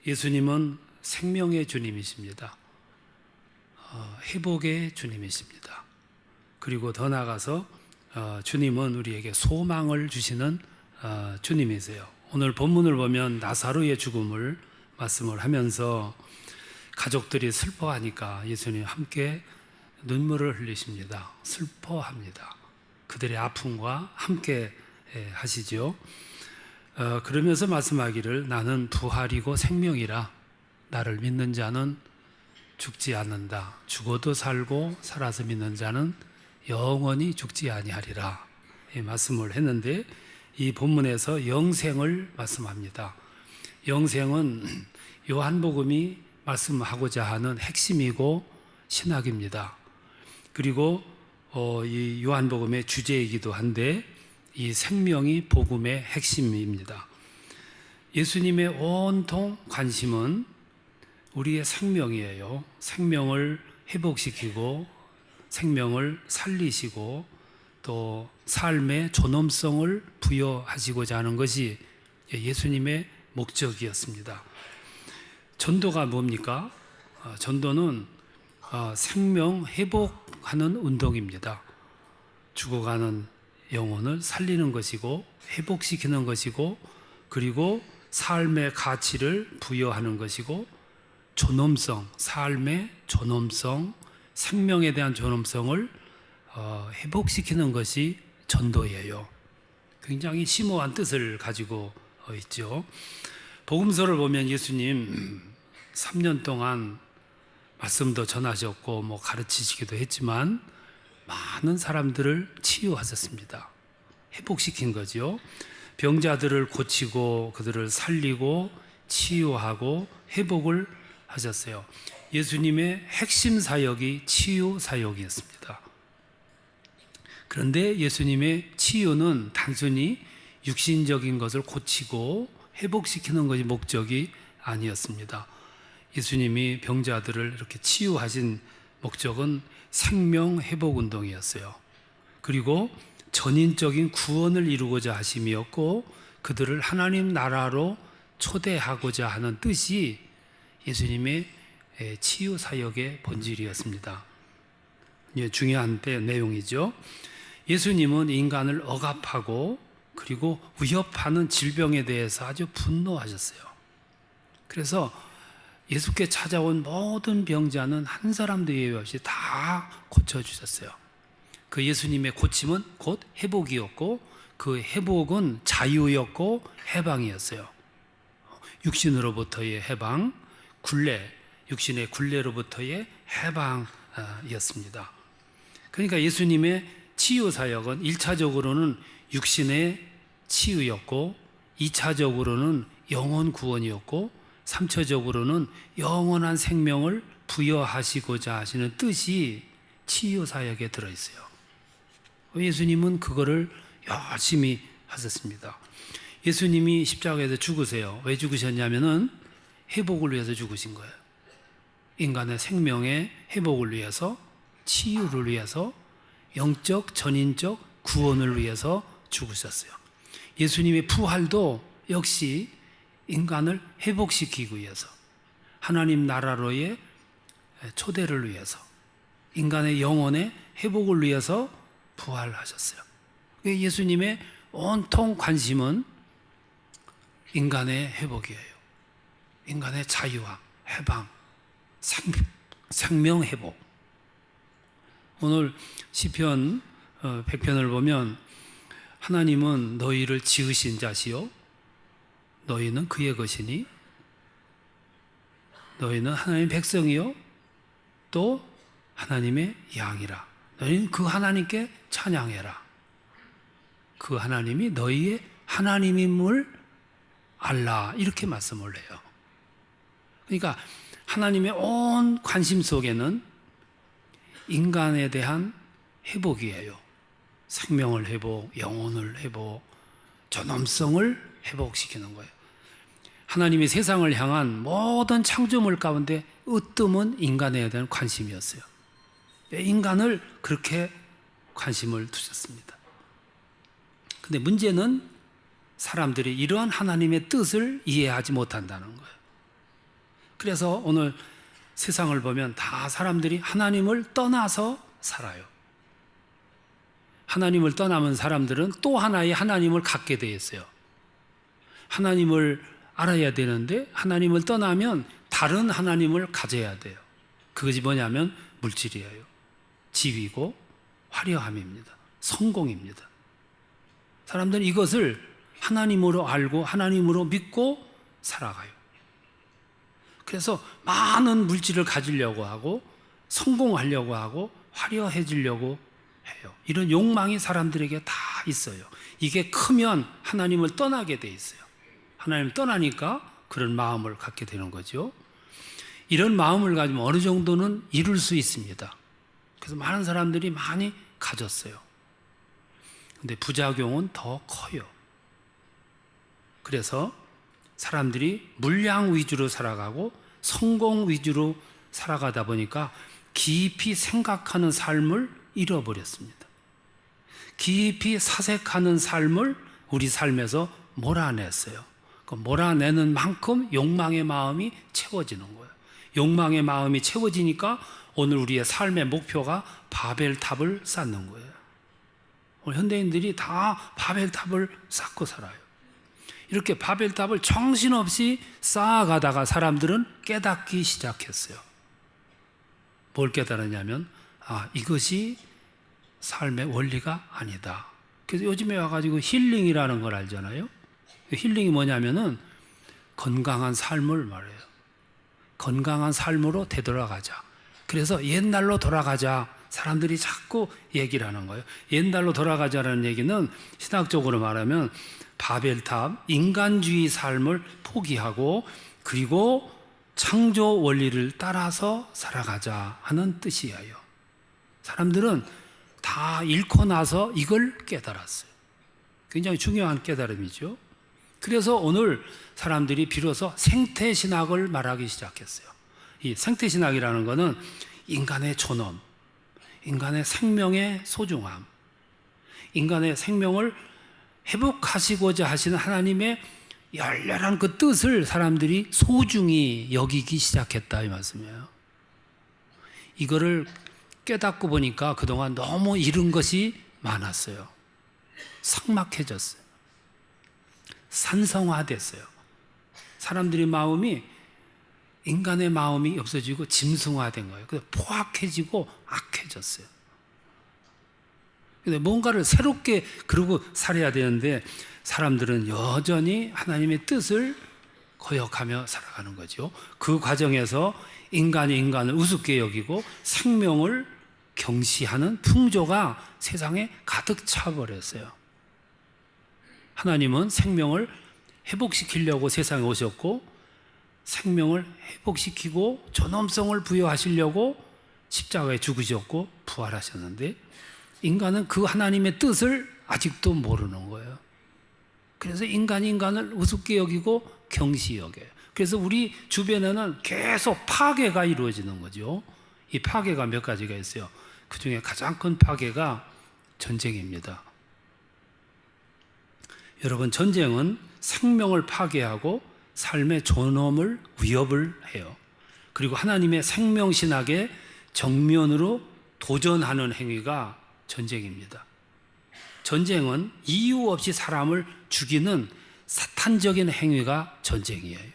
예수님은 생명의 주님이십니다. 회복의 주님이십니다. 그리고 더 나아가서 주님은 우리에게 소망을 주시는 주님이세요. 오늘 본문을 보면 나사로의 죽음을 말씀을 하면서 가족들이 슬퍼하니까 예수님 함께 눈물을 흘리십니다. 슬퍼합니다. 그들의 아픔과 함께 하시죠. 그러면서 말씀하기를 나는 부활이고 생명이라 나를 믿는 자는 죽지 않는다. 죽어도 살고 살아서 믿는 자는 영원히 죽지 아니하리라. 말씀을 했는데 이 본문에서 영생을 말씀합니다. 영생은 요한복음이 말씀하고자 하는 핵심이고 신학입니다. 그리고 이 요한복음의 주제이기도 한데 이 생명이 복음의 핵심입니다. 예수님의 온통 관심은 우리의 생명이에요. 생명을 회복시키고 생명을 살리시고 또 삶의 존엄성을 부여하시고자 하는 것이 예수님의 목적이었습니다. 전도가 뭡니까? 전도는 생명 회복하는 운동입니다. 죽어가는 영혼을 살리는 것이고 회복시키는 것이고 그리고 삶의 가치를 부여하는 것이고 존엄성, 삶의 존엄성, 생명에 대한 존엄성을 회복시키는 것이 전도예요. 굉장히 심오한 뜻을 가지고 있죠. 복음서를 보면 예수님 3년 동안 말씀도 전하셨고 가르치시기도 했지만 많은 사람들을 치유하셨습니다. 회복시킨 거죠. 병자들을 고치고 그들을 살리고 치유하고 회복을 하셨어요. 예수님의 핵심 사역이 치유 사역이었습니다. 그런데 예수님의 치유는 단순히 육신적인 것을 고치고 회복시키는 것이 목적이 아니었습니다. 예수님이 병자들을 이렇게 치유하신 목적은 생명 회복 운동이었어요. 그리고 전인적인 구원을 이루고자 하심이었고 그들을 하나님 나라로 초대하고자 하는 뜻이 예수님의 치유 사역의 본질이었습니다. 중요한 내용이죠. 예수님은 인간을 억압하고 그리고 위협하는 질병에 대해서 아주 분노하셨어요. 그래서 예수께 찾아온 모든 병자는 한 사람도 예외 없이 다 고쳐주셨어요. 그 예수님의 고침은 곧 회복이었고 그 회복은 자유였고 해방이었어요. 육신으로부터의 해방, 굴레, 육신의 굴레로부터의 해방이었습니다. 그러니까 예수님의 치유 사역은 1차적으로는 육신의 치유였고 2차적으로는 영혼 구원이었고 3차적으로는 영원한 생명을 부여하시고자 하시는 뜻이 치유 사역에 들어있어요. 예수님은 그거를 열심히 하셨습니다. 예수님이 십자가에서 죽으세요. 왜 죽으셨냐면은 회복을 위해서 죽으신 거예요. 인간의 생명의 회복을 위해서, 치유를 위해서, 영적, 전인적 구원을 위해서 죽으셨어요. 예수님의 부활도 역시 인간을 회복시키기 위해서, 하나님 나라로의 초대를 위해서, 인간의 영혼의 회복을 위해서 부활하셨어요. 예수님의 온통 관심은 인간의 회복이에요. 인간의 자유와 해방, 생명 회복. 오늘 시편 100편을 보면 하나님은 너희를 지으신 자시요 너희는 그의 것이니 너희는 하나님의 백성이요 또 하나님의 양이라. 너희는 그 하나님께 찬양해라. 그 하나님이 너희의 하나님임을 알라. 이렇게 말씀을 해요. 그러니까 하나님의 온 관심 속에는 인간에 대한 회복이에요. 생명을 회복, 영혼을 회복, 존엄성을 회복시키는 거예요. 하나님이 세상을 향한 모든 창조물 가운데 으뜸은 인간에 대한 관심이었어요. 인간을 그렇게 관심을 두셨습니다. 근데 문제는 사람들이 이러한 하나님의 뜻을 이해하지 못한다는 거예요. 그래서 오늘 세상을 보면 다 사람들이 하나님을 떠나서 살아요. 하나님을 떠나면 사람들은 또 하나의 하나님을 갖게 돼 있어요. 하나님을 알아야 되는데 하나님을 떠나면 다른 하나님을 가져야 돼요. 그것이 뭐냐면 물질이에요. 지위고 화려함입니다. 성공입니다. 사람들은 이것을 하나님으로 알고 하나님으로 믿고 살아가요. 그래서 많은 물질을 가지려고 하고 성공하려고 하고 화려해지려고 해요. 이런 욕망이 사람들에게 다 있어요. 이게 크면 하나님을 떠나게 돼 있어요. 하나님을 떠나니까 그런 마음을 갖게 되는 거죠. 이런 마음을 가지면 어느 정도는 이룰 수 있습니다. 그래서 많은 사람들이 많이 가졌어요. 근데 부작용은 더 커요. 그래서 사람들이 물량 위주로 살아가고 성공 위주로 살아가다 보니까 깊이 생각하는 삶을 잃어버렸습니다. 깊이 사색하는 삶을 우리 삶에서 몰아냈어요. 그 몰아내는 만큼 욕망의 마음이 채워지는 거예요. 욕망의 마음이 채워지니까 오늘 우리의 삶의 목표가 바벨탑을 쌓는 거예요. 오늘 현대인들이 다 바벨탑을 쌓고 살아요. 이렇게 바벨탑을 정신없이 쌓아가다가 사람들은 깨닫기 시작했어요. 뭘 깨달았냐면 이것이 삶의 원리가 아니다. 그래서 요즘에 와가지고 힐링이라는 걸 알잖아요. 힐링이 뭐냐면은 건강한 삶을 말해요. 건강한 삶으로 되돌아가자. 그래서 옛날로 돌아가자. 사람들이 자꾸 얘기를 하는 거예요. 옛날로 돌아가자라는 얘기는 신학적으로 말하면 바벨탑, 인간주의 삶을 포기하고 그리고 창조 원리를 따라서 살아가자 하는 뜻이에요. 사람들은 다 잃고 나서 이걸 깨달았어요. 굉장히 중요한 깨달음이죠. 그래서 오늘 사람들이 비로소 생태신학을 말하기 시작했어요. 이 생태신학이라는 것은 인간의 존엄, 인간의 생명의 소중함, 인간의 생명을 회복하시고자 하시는 하나님의 열렬한 그 뜻을 사람들이 소중히 여기기 시작했다 이 말씀이에요. 이거를 깨닫고 보니까 그동안 너무 잃은 것이 많았어요. 삭막해졌어요. 산성화됐어요. 사람들의 마음이 인간의 마음이 없어지고 짐승화된 거예요. 그래서 포악해지고 악해졌어요. 근데 뭔가를 새롭게 그러고 살아야 되는데 사람들은 여전히 하나님의 뜻을 거역하며 살아가는 거죠. 그 과정에서 인간이 인간을 우습게 여기고 생명을 경시하는 풍조가 세상에 가득 차버렸어요. 하나님은 생명을 회복시키려고 세상에 오셨고 생명을 회복시키고 존엄성을 부여하시려고 십자가에 죽으셨고 부활하셨는데 인간은 그 하나님의 뜻을 아직도 모르는 거예요. 그래서 인간이 인간을 우습게 여기고 경시 여겨요. 그래서 우리 주변에는 계속 파괴가 이루어지는 거죠. 이 파괴가 몇 가지가 있어요. 그 중에 가장 큰 파괴가 전쟁입니다. 여러분, 전쟁은 생명을 파괴하고 삶의 존엄을 위협을 해요. 그리고 하나님의 생명신학에 정면으로 도전하는 행위가 전쟁입니다. 전쟁은 이유 없이 사람을 죽이는 사탄적인 행위가 전쟁이에요.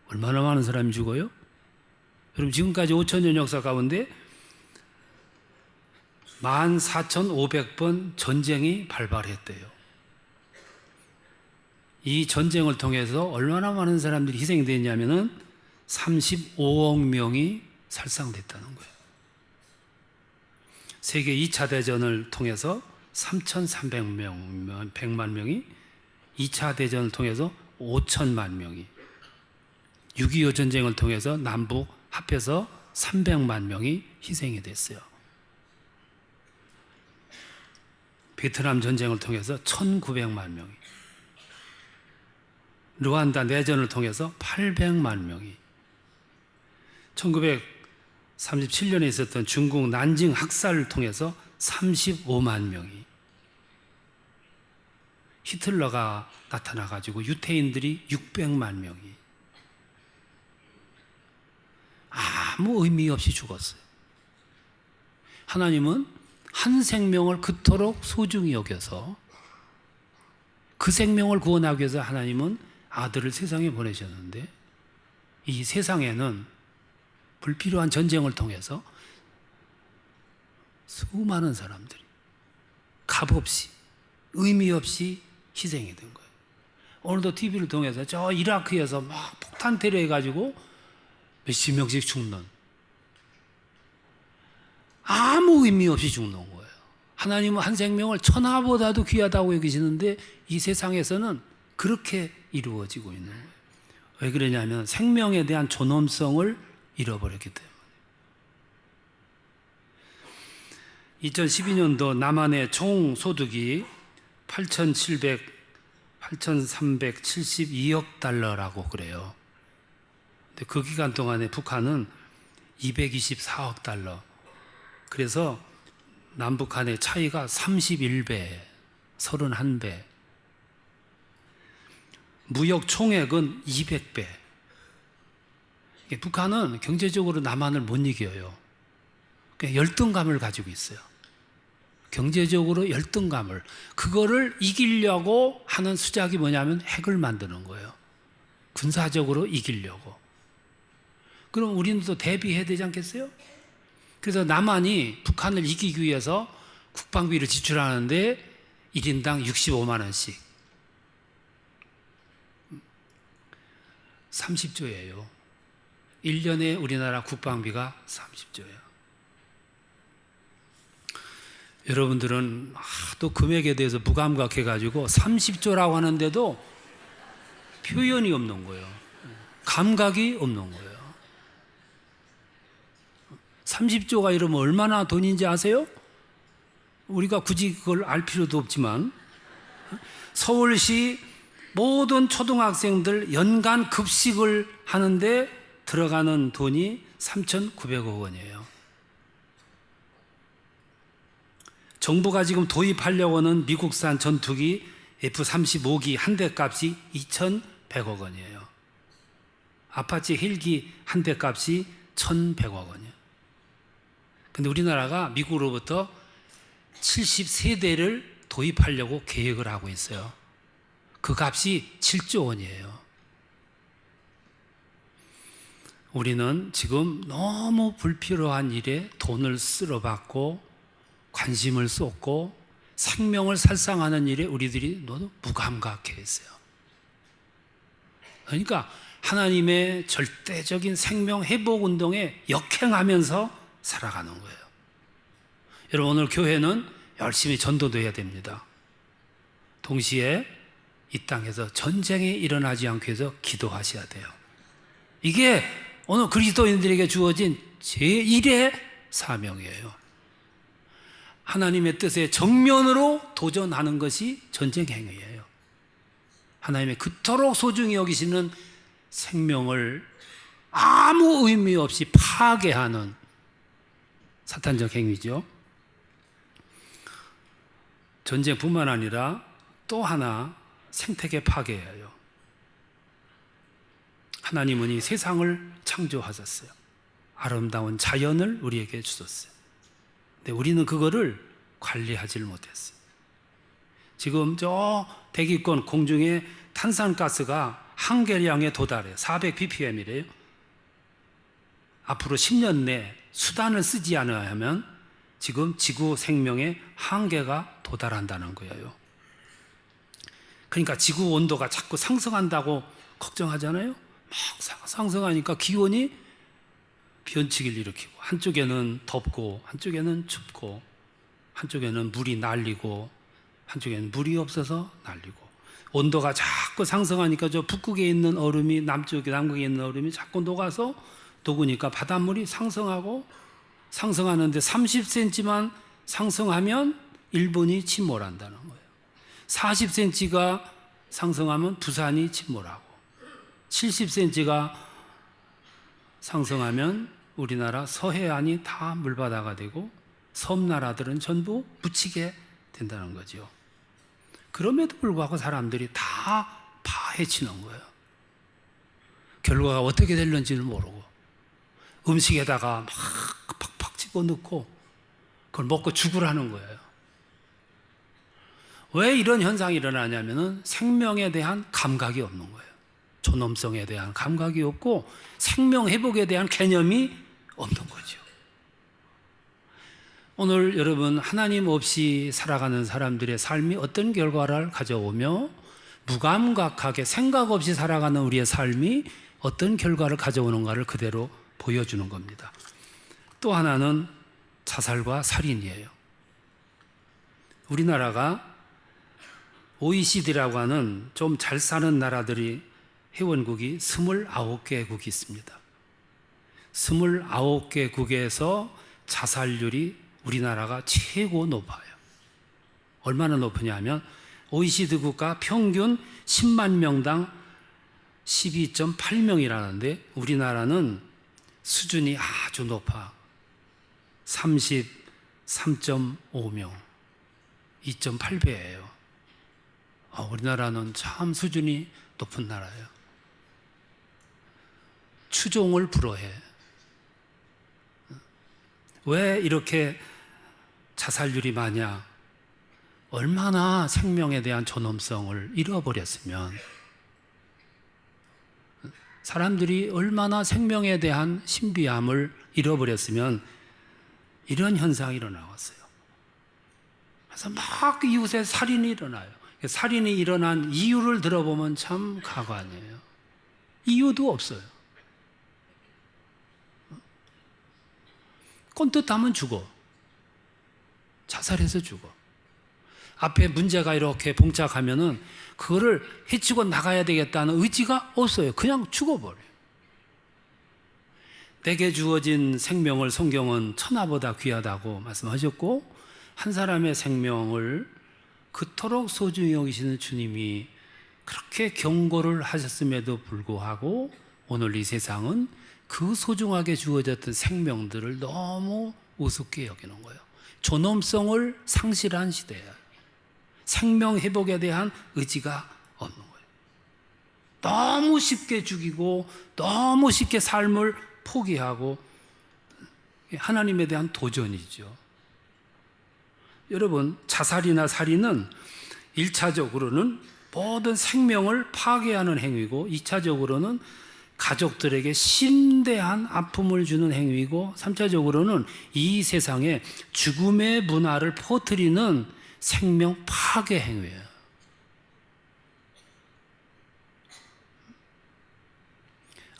얼마나 많은 사람이 죽어요? 여러분, 지금까지 5,000년 역사 가운데 14,500번 전쟁이 발발했대요. 이 전쟁을 통해서 얼마나 많은 사람들이 희생이 됐냐면은 35억 명이 살상됐다는 거예요. 세계 2차 대전을 통해서 3,300명, 100만 명이, 2차 대전을 통해서 5천만 명이, 6.25 전쟁을 통해서 남북 합해서 300만 명이 희생이 됐어요. 베트남 전쟁을 통해서 1,900만 명이, 르완다 내전을 통해서 800만 명이, 1937년에 있었던 중국 난징 학살을 통해서 35만 명이, 히틀러가 나타나가지고 유태인들이 600만 명이, 아무 의미 없이 죽었어요. 하나님은 한 생명을 그토록 소중히 여겨서 그 생명을 구원하기 위해서 하나님은 아들을 세상에 보내셨는데, 이 세상에는 불필요한 전쟁을 통해서 수많은 사람들이 값없이 의미 없이 희생이 된 거예요. 오늘도 TV를 통해서 저 이라크에서 막 폭탄 테러해가지고 몇십 명씩 죽는, 아무 의미 없이 죽는 거예요. 하나님은 한 생명을 천하보다도 귀하다고 여기시는데 이 세상에서는 그렇게 이루어지고 있는 거예요. 왜 그러냐면 생명에 대한 존엄성을 잃어버렸기 때문에. 2012년도 남한의 총 소득이 8,372억 달러라고 그래요. 근데 그 기간 동안에 북한은 224억 달러. 그래서 남북한의 차이가 31배, 31배. 무역 총액은 200배. 북한은 경제적으로 남한을 못 이겨요. 열등감을 가지고 있어요. 경제적으로 열등감을. 그거를 이기려고 하는 수작이 뭐냐면 핵을 만드는 거예요. 군사적으로 이기려고. 그럼 우리는 또 대비해야 되지 않겠어요? 그래서 남한이 북한을 이기기 위해서 국방비를 지출하는데 1인당 65만 원씩. 30조예요. 1년에 우리나라 국방비가 30조예요. 여러분들은 또 금액에 대해서 무감각해가지고 30조라고 하는데도 표현이 없는 거예요. 감각이 없는 거예요. 30조가 이러면 얼마나 돈인지 아세요? 우리가 굳이 그걸 알 필요도 없지만 서울시 모든 초등학생들 연간 급식을 하는데 들어가는 돈이 3,900억 원이에요. 정부가 지금 도입하려고 하는 미국산 전투기 F-35기 한 대 값이 2,100억 원이에요. 아파치 헬기 한 대 값이 1,100억 원이에요. 근데 우리나라가 미국으로부터 73대를 도입하려고 계획을 하고 있어요. 그 값이 7조 원이에요. 우리는 지금 너무 불필요한 일에 돈을 쓸어받고 관심을 쏟고 생명을 살상하는 일에 우리들이 너무 무감각해 있어요. 그러니까 하나님의 절대적인 생명 회복 운동에 역행하면서 살아가는 거예요. 여러분, 오늘 교회는 열심히 전도도 해야 됩니다. 동시에 이 땅에서 전쟁이 일어나지 않기 위해서 기도하셔야 돼요. 이게 오늘 그리스도인들에게 주어진 제1의 사명이에요. 하나님의 뜻에 정면으로 도전하는 것이 전쟁 행위예요. 하나님의 그토록 소중히 여기시는 생명을 아무 의미 없이 파괴하는 사탄적 행위죠. 전쟁뿐만 아니라 또 하나 생태계 파괴예요. 하나님은 이 세상을 창조하셨어요. 아름다운 자연을 우리에게 주셨어요. 근데 우리는 그거를 관리하지를 못했어요. 지금 저 대기권 공중에 탄산가스가 한계량에 도달해요. 400ppm이래요. 앞으로 10년 내 수단을 쓰지 않아야 하면 지금 지구 생명의 한계가 도달한다는 거예요. 그러니까 지구 온도가 자꾸 상승한다고 걱정하잖아요. 막 상승하니까 기온이 변칙을 일으키고, 한쪽에는 덥고 한쪽에는 춥고 한쪽에는 물이 날리고 한쪽에는 물이 없어서 날리고, 온도가 자꾸 상승하니까 저 북극에 있는 얼음이 남극에 있는 얼음이 자꾸 녹으니까 바닷물이 상승하는데 30cm만 상승하면 일본이 침몰한다는 거예요. 40cm가 상승하면 부산이 침몰하고, 70cm가 상승하면 우리나라 서해안이 다 물바다가 되고 섬나라들은 전부 묻히게 된다는 거죠. 그럼에도 불구하고 사람들이 다 파헤치는 거예요. 결과가 어떻게 될는지를 모르고. 음식에다가 막 팍팍 집어넣고 그걸 먹고 죽으라는 거예요. 왜 이런 현상이 일어나냐면은 생명에 대한 감각이 없는 거예요. 존엄성에 대한 감각이 없고 생명 회복에 대한 개념이 없는 거죠. 오늘 여러분, 하나님 없이 살아가는 사람들의 삶이 어떤 결과를 가져오며 무감각하게 생각 없이 살아가는 우리의 삶이 어떤 결과를 가져오는가를 그대로 보여주는 겁니다. 또 하나는 자살과 살인이에요. 우리나라가 OECD라고 하는 좀 잘 사는 나라들이 회원국이 29개국이 있습니다. 29개국에서 자살률이 우리나라가 최고 높아요. 얼마나 높으냐 하면 OECD 국가 평균 10만 명당 12.8명이라는데 우리나라는 수준이 아주 높아. 33.5명, 2.8배예요. 우리나라는 참 수준이 높은 나라예요. 추종을 불허해. 왜 이렇게 자살률이 많냐? 얼마나 생명에 대한 존엄성을 잃어버렸으면, 사람들이 얼마나 생명에 대한 신비함을 잃어버렸으면 이런 현상이 일어나왔어요. 그래서 막 이웃에 살인이 일어나요. 살인이 일어난 이유를 들어보면 참 가관이에요. 이유도 없어요. 꼰뜻하면 죽어. 자살해서 죽어. 앞에 문제가 이렇게 봉착하면은 그거를 해치고 나가야 되겠다는 의지가 없어요. 그냥 죽어버려요. 내게 주어진 생명을 성경은 천하보다 귀하다고 말씀하셨고, 한 사람의 생명을 그토록 소중히 여기시는 주님이 그렇게 경고를 하셨음에도 불구하고 오늘 이 세상은 그 소중하게 주어졌던 생명들을 너무 우습게 여기는 거예요. 존엄성을 상실한 시대예요. 생명 회복에 대한 의지가 없는 거예요. 너무 쉽게 죽이고 너무 쉽게 삶을 포기하고, 하나님에 대한 도전이죠. 여러분, 자살이나 살인은 1차적으로는 모든 생명을 파괴하는 행위고, 2차적으로는 가족들에게 심대한 아픔을 주는 행위고, 3차적으로는 이 세상에 죽음의 문화를 퍼뜨리는 생명 파괴 행위예요.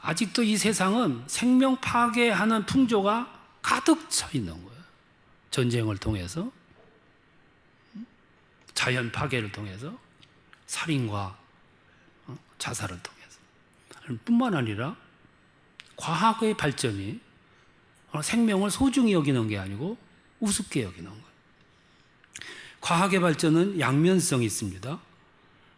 아직도 이 세상은 생명 파괴하는 풍조가 가득 차 있는 거예요. 전쟁을 통해서, 자연 파괴를 통해서, 살인과 자살을 통해서. 뿐만 아니라 과학의 발전이 생명을 소중히 여기는 게 아니고 우습게 여기는 거예요. 과학의 발전은 양면성이 있습니다.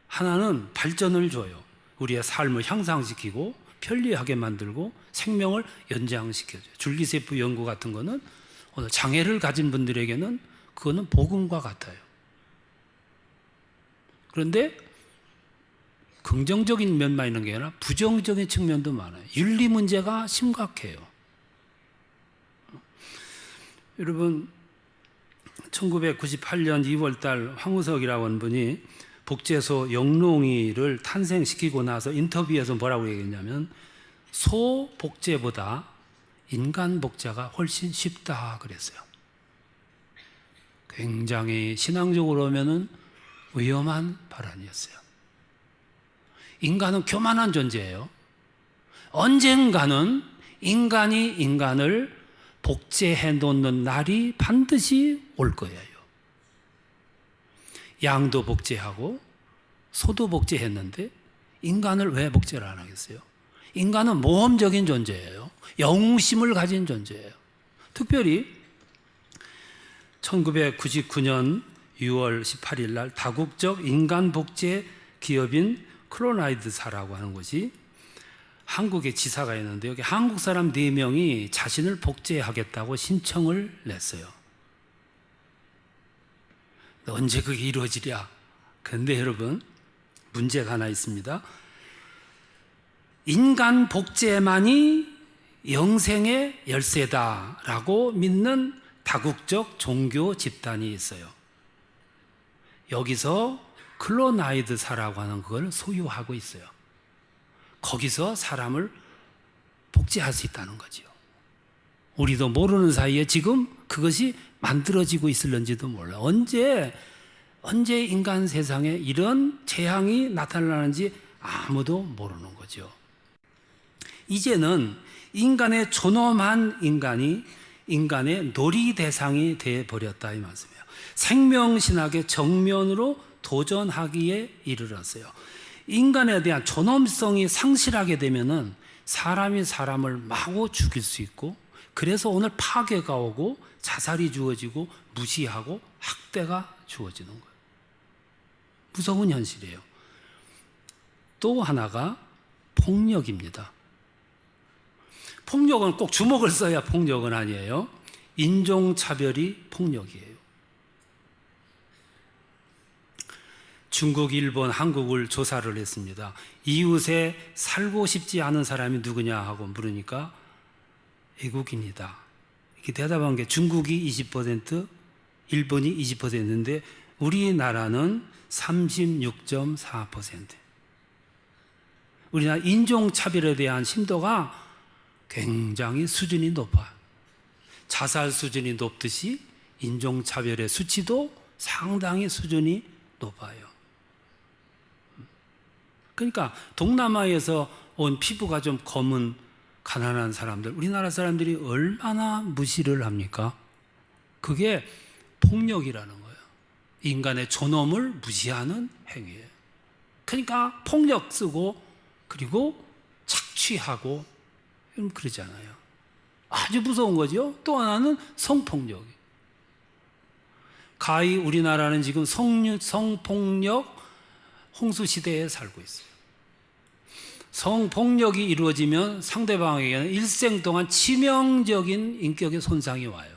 하나는 발전을 줘요. 우리의 삶을 향상시키고 편리하게 만들고 생명을 연장시켜줘요. 줄기세포 연구 같은 거는 오늘 장애를 가진 분들에게는 그거는 복음과 같아요. 그런데 긍정적인 면만 있는 게 아니라 부정적인 측면도 많아요. 윤리 문제가 심각해요. 여러분, 1998년 2월달 황우석이라고 하는 분이 복제소 영롱이를 탄생시키고 나서 인터뷰에서 뭐라고 얘기했냐면, 소 복제보다 인간 복제가 훨씬 쉽다 그랬어요. 굉장히 신앙적으로 보면은 위험한 발언이었어요. 인간은 교만한 존재예요. 언젠가는 인간이 인간을 복제해 놓는 날이 반드시 올 거예요. 양도 복제하고 소도 복제했는데 인간을 왜 복제를 안 하겠어요? 인간은 모험적인 존재예요. 영웅심을 가진 존재예요. 특별히 1999년 6월 18일 날 다국적 인간 복제 기업인 클로나이드사라고 하는 곳이 한국에 지사가 있는데, 여기 한국 사람 4명이 자신을 복제하겠다고 신청을 냈어요. 언제 그게 이루어지랴? 그런데 여러분, 문제가 하나 있습니다. 인간 복제만이 영생의 열쇠다라고 믿는 다국적 종교 집단이 있어요. 여기서 클로나이드사라고 하는 걸 소유하고 있어요. 거기서 사람을 복제할 수 있다는 거죠. 우리도 모르는 사이에 지금 그것이 만들어지고 있을런지도 몰라. 언제 인간 세상에 이런 재앙이 나타나는지 아무도 모르는 거죠. 이제는 인간의 존엄한 인간이 인간의 놀이 대상이 되어버렸다 이 말씀이에요. 생명신학의 정면으로 도전하기에 이르렀어요. 인간에 대한 존엄성이 상실하게 되면은 사람이 사람을 마구 죽일 수 있고, 그래서 오늘 파괴가 오고 자살이 주어지고 무시하고 학대가 주어지는 거예요. 무서운 현실이에요. 또 하나가 폭력입니다. 폭력은 꼭 주먹을 써야 폭력은 아니에요. 인종차별이 폭력이에요. 중국, 일본, 한국을 조사를 했습니다. 이웃에 살고 싶지 않은 사람이 누구냐 하고 물으니까 외국인이다. 이렇게 대답한 게 중국이 20%, 일본이 20%인데 우리나라는 36.4%. 우리나라 인종차별에 대한 심도가 굉장히 수준이 높아요. 자살 수준이 높듯이 인종차별의 수치도 상당히 수준이 높아요. 그러니까 동남아에서 온 피부가 좀 검은 가난한 사람들, 우리나라 사람들이 얼마나 무시를 합니까? 그게 폭력이라는 거예요. 인간의 존엄을 무시하는 행위예요. 그러니까 폭력 쓰고 그리고 착취하고 그러잖아요. 아주 무서운 거죠. 또 하나는 성폭력. 가히 우리나라는 지금 성폭력 홍수 시대에 살고 있어요. 성폭력이 이루어지면 상대방에게는 일생 동안 치명적인 인격의 손상이 와요.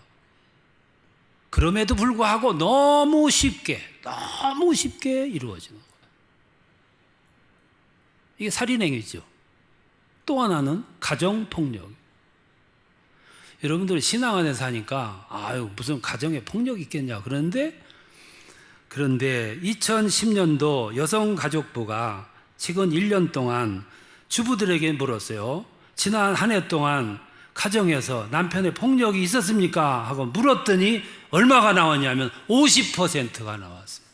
그럼에도 불구하고 너무 쉽게 이루어지는 거예요. 이게 살인행위죠. 또 하나는 가정폭력. 여러분들 신앙 안에 사니까 무슨 가정에 폭력이 있겠냐 그런데 2010년도 여성가족부가 최근 1년 동안 주부들에게 물었어요. 지난 한 해 동안 가정에서 남편의 폭력이 있었습니까? 하고 물었더니 얼마가 나왔냐면 50%가 나왔어요.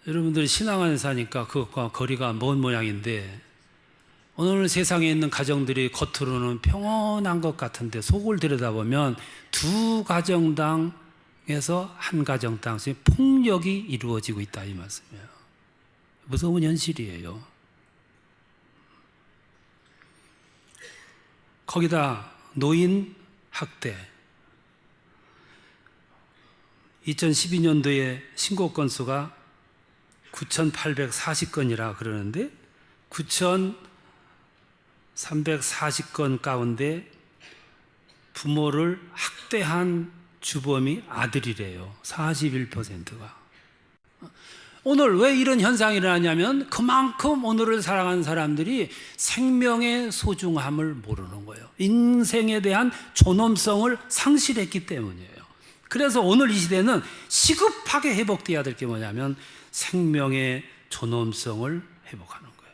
여러분들이 신앙 안에 사니까 그것과 거리가 먼 모양인데, 오늘 세상에 있는 가정들이 겉으로는 평온한 것 같은데 속을 들여다보면 두 가정당에서 한 가정당에서 폭력이 이루어지고 있다 이 말씀이에요. 무서운 현실이에요. 거기다 노인 학대. 2012년도에 신고 건수가 9,840건이라 그러는데 9,340건 가운데 부모를 학대한 주범이 아들이래요. 41%가. 오늘 왜 이런 현상이 일어나냐면 그만큼 오늘을 살아가는 사람들이 생명의 소중함을 모르는 거예요. 인생에 대한 존엄성을 상실했기 때문이에요. 그래서 오늘 이 시대는 시급하게 회복되어야 될 게 뭐냐면 생명의 존엄성을 회복하는 거예요.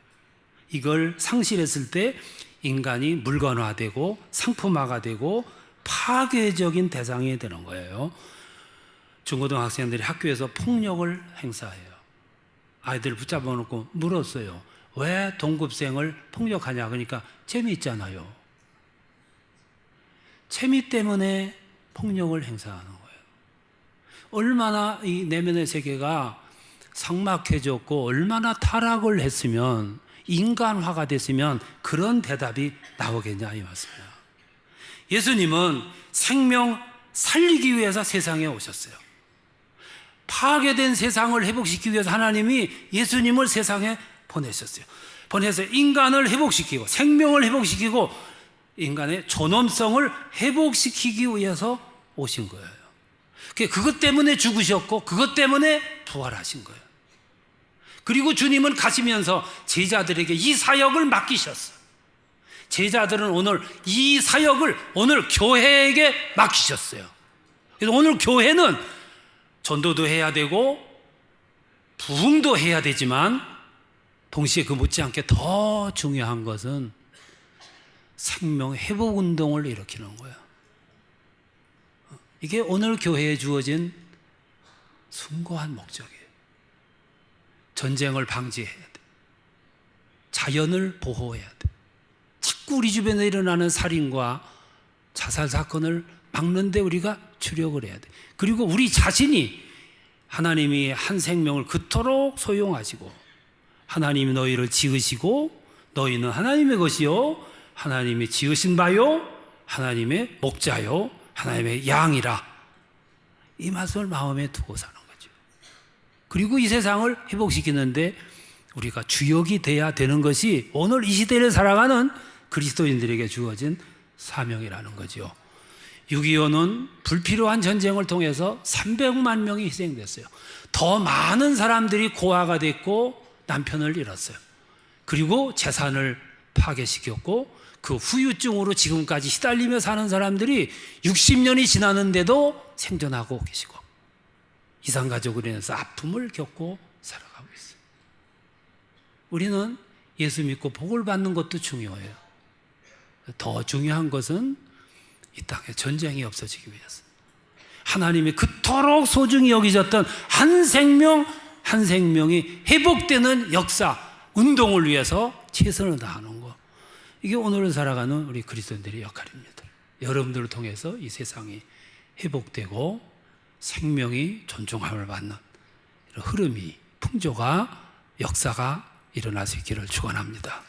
이걸 상실했을 때 인간이 물건화되고 상품화가 되고 파괴적인 대상이 되는 거예요. 중고등학생들이 학교에서 폭력을 행사해요. 아이들을 붙잡아 놓고 물었어요. 왜 동급생을 폭력하냐? 그러니까 재미있잖아요. 재미 때문에 폭력을 행사하는 거예요. 얼마나 이 내면의 세계가 삭막해졌고 얼마나 타락을 했으면, 인간화가 됐으면 그런 대답이 나오겠냐 이 말씀이에요. 예수님은 생명 살리기 위해서 세상에 오셨어요. 파괴된 세상을 회복시키기 위해서 하나님이 예수님을 세상에 보내셨어요. 보내서 인간을 회복시키고 생명을 회복시키고 인간의 존엄성을 회복시키기 위해서 오신 거예요. 그것 때문에 죽으셨고 그것 때문에 부활하신 거예요. 그리고 주님은 가시면서 제자들에게 이 사역을 맡기셨어요. 제자들은 오늘 이 사역을 오늘 교회에게 맡기셨어요. 그래서 오늘 교회는 전도도 해야 되고 부흥도 해야 되지만 동시에 그 못지않게 더 중요한 것은 생명 회복 운동을 일으키는 거예요. 이게 오늘 교회에 주어진 숭고한 목적이에요. 전쟁을 방지해야 돼. 자연을 보호해야 돼. 자꾸 우리 주변에 일어나는 살인과 자살 사건을 막는데 우리가 주력을 해야 돼. 그리고 우리 자신이 하나님이 한 생명을 그토록 소용하시고 하나님이 너희를 지으시고 너희는 하나님의 것이요 하나님이 지으신 바요 하나님의 목자요 하나님의 양이라, 이 말씀을 마음에 두고 사는 거죠. 그리고 이 세상을 회복시키는데 우리가 주역이 돼야 되는 것이 오늘 이 시대를 살아가는 그리스도인들에게 주어진 사명이라는 거죠. 6.25는 불필요한 전쟁을 통해서 300만 명이 희생됐어요. 더 많은 사람들이 고아가 됐고 남편을 잃었어요. 그리고 재산을 파괴시켰고 그 후유증으로 지금까지 시달리며 사는 사람들이 60년이 지났는데도 생존하고 계시고 이산가족으로 인해서 아픔을 겪고 살아가고 있어요. 우리는 예수 믿고 복을 받는 것도 중요해요. 더 중요한 것은 이 땅에 전쟁이 없어지기 위해서 하나님이 그토록 소중히 여기셨던 한 생명 한 생명이 회복되는 역사, 운동을 위해서 최선을 다하는 것, 이게 오늘을 살아가는 우리 그리스도인들의 역할입니다. 여러분들을 통해서 이 세상이 회복되고 생명이 존중함을 받는 이런 흐름이, 풍조가, 역사가 일어날 수 있기를 축원합니다.